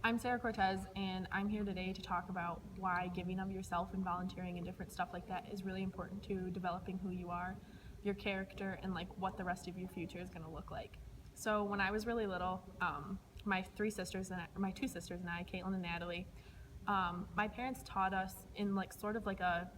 I'm Sarah Cortez, and I'm here today to talk about why giving of yourself and volunteering and different stuff like that is really important to developing who you are, your character, and like what the rest of your future is going to look like. So when I was really little, my my two sisters and I, Caitlin and Natalie, my parents taught us in like sort of like a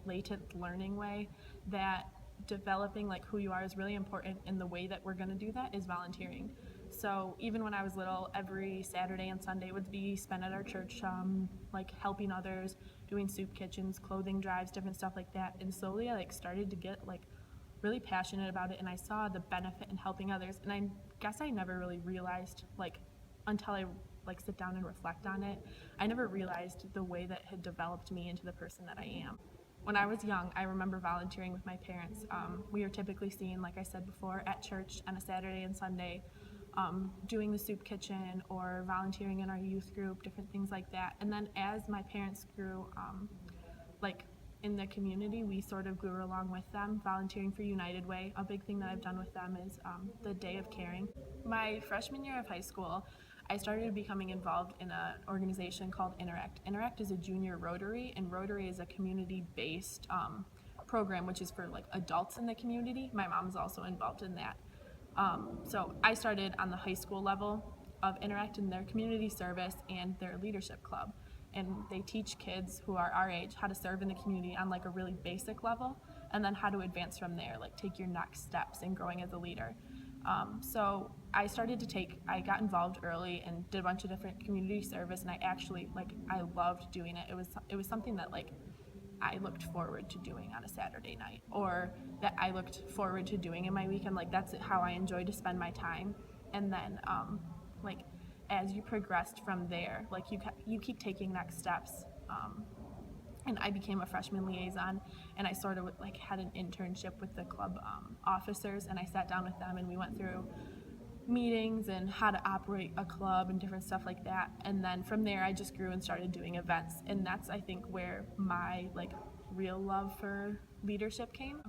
latent learning way that developing like who you are is really important, and the way that we're going to do that is volunteering. So even when I was little, every Saturday and Sunday would be spent at our church, like helping others, doing soup kitchens, clothing drives, different stuff like that. And slowly I like started to get like really passionate about it, and I saw the benefit in helping others. And I guess I never really realized, like, until I like sit down and reflect on it, I never realized the way that had developed me into the person that I am. When I was young, I remember volunteering with my parents. We were typically seen, like I said before, at church on a Saturday and Sunday, doing the soup kitchen or volunteering in our youth group, different things like that. And then as my parents grew, like in the community, we sort of grew along with them, volunteering for United Way. A big thing that I've done with them is the Day of Caring. My freshman year of high school, I started becoming involved in an organization called Interact. Interact is a junior Rotary, and Rotary is a community-based program, which is for like adults in the community. My mom's also involved in that. So I started on the high school level of Interact in their community service and their leadership club. And they teach kids who are our age how to serve in the community on like a really basic level, and then how to advance from there, like take your next steps in growing as a leader. So I got involved early and did a bunch of different community service, and I loved doing it. It was something that like I looked forward to doing on a Saturday night, or that I looked forward to doing in my weekend. Like that's how I enjoy to spend my time. And then like as you progressed from there, like you keep taking next steps. And I became a freshman liaison, and I sort of like had an internship with the club officers, and I sat down with them and we went through meetings and how to operate a club and different stuff like that. And then from there I just grew and started doing events, and that's I think where my like real love for leadership came.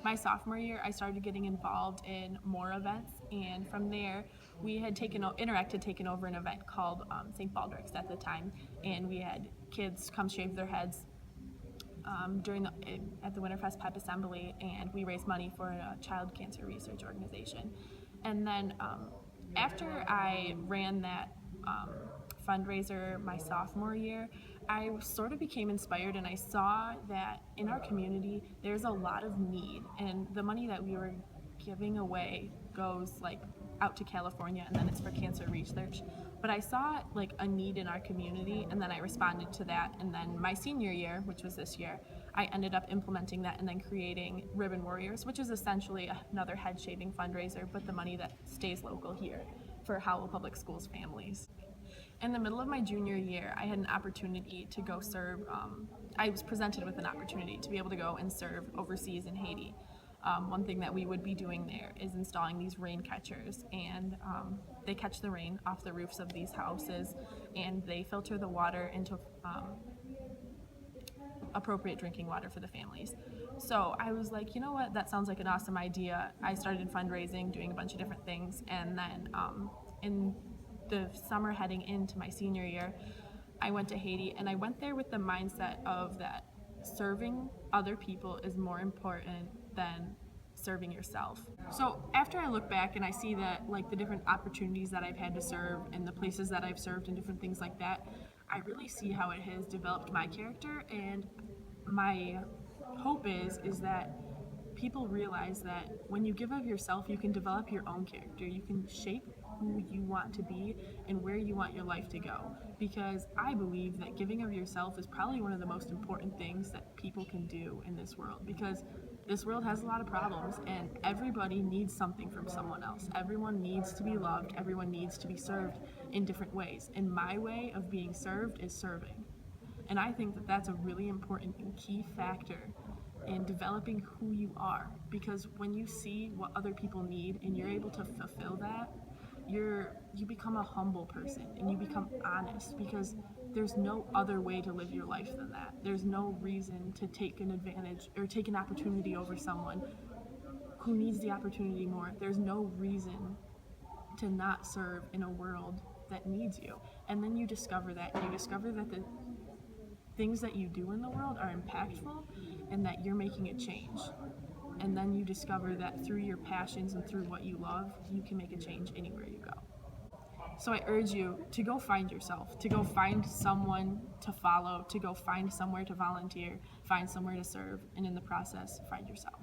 My sophomore year I started getting involved in more events, and from there Interact had taken over an event called St. Baldrick's at the time, and we had kids come shave their heads at the Winterfest Pep Assembly, and we raised money for a child cancer research organization. And then after I ran that fundraiser my sophomore year, I sort of became inspired, and I saw that in our community there's a lot of need, and the money that we were giving away goes like out to California, and then it's for cancer research. But I saw like a need in our community, and then I responded to that. And then my senior year, which was this year, I ended up implementing that and then creating Ribbon Warriors, which is essentially another head shaving fundraiser, but the money that stays local here for Howell Public Schools families. In the middle of my junior year, I had an opportunity to go serve. I was presented with an opportunity to be able to go and serve overseas in Haiti. One thing that we would be doing there is installing these rain catchers, and they catch the rain off the roofs of these houses, and they filter the water into appropriate drinking water for the families. So I was like, you know what, that sounds like an awesome idea. I started fundraising, doing a bunch of different things, and then in the summer heading into my senior year, I went to Haiti, and I went there with the mindset of that serving other people is more important than serving yourself. So after I look back and I see that like the different opportunities that I've had to serve and the places that I've served and different things like that, I really see how it has developed my character. And my hope is that people realize that when you give of yourself, you can develop your own character. You can shape who you want to be and where you want your life to go. Because I believe that giving of yourself is probably one of the most important things that people can do in this world. Because this world has a lot of problems, and everybody needs something from someone else. Everyone needs to be loved. Everyone needs to be served in different ways. And my way of being served is serving. And I think that that's a really important and key factor in developing who you are, because when you see what other people need and you're able to fulfill that, you become a humble person, and you become honest, because there's no other way to live your life than that. There's no reason to take an advantage or take an opportunity over someone who needs the opportunity more. There's no reason to not serve in a world that needs you. And then you discover that. You discover that the things that you do in the world are impactful and that you're making a change. And then you discover that through your passions and through what you love, you can make a change anywhere you go. So I urge you to go find yourself, to go find someone to follow, to go find somewhere to volunteer, find somewhere to serve, and in the process, find yourself.